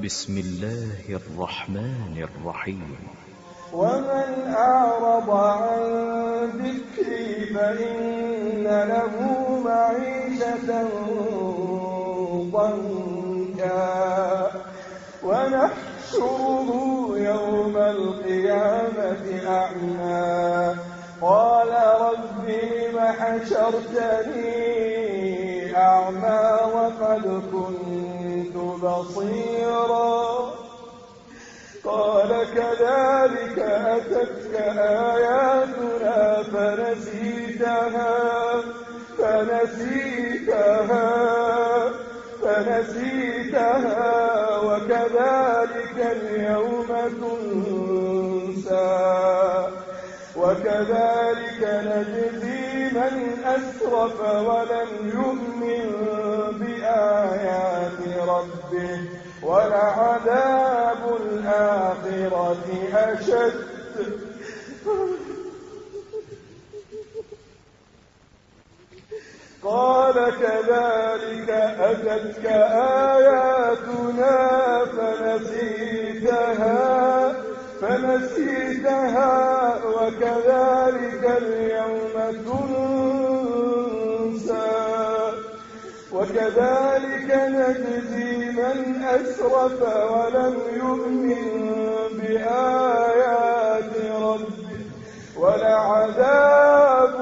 بسم الله الرحمن الرحيم. ومن أعرض عن ذكري فإن له معيشة ضنكا ونحشره يوم القيامة أعمى قال رب لم حشرتني أعمى وقد كنت بصيرا قال كذلك أتتك آياتنا فنسيتها وكذلك اليوم تنسى وكذلك نجزي من أسرف ولم يؤمن بآيات ربه ولعذاب الآخرة أشد قال كذلك أتتك آياتنا فنسيتها وكذلك اليوم تنسى وكذلك نجزي من أسرف ولم يؤمن بآيات ربه ولعذاب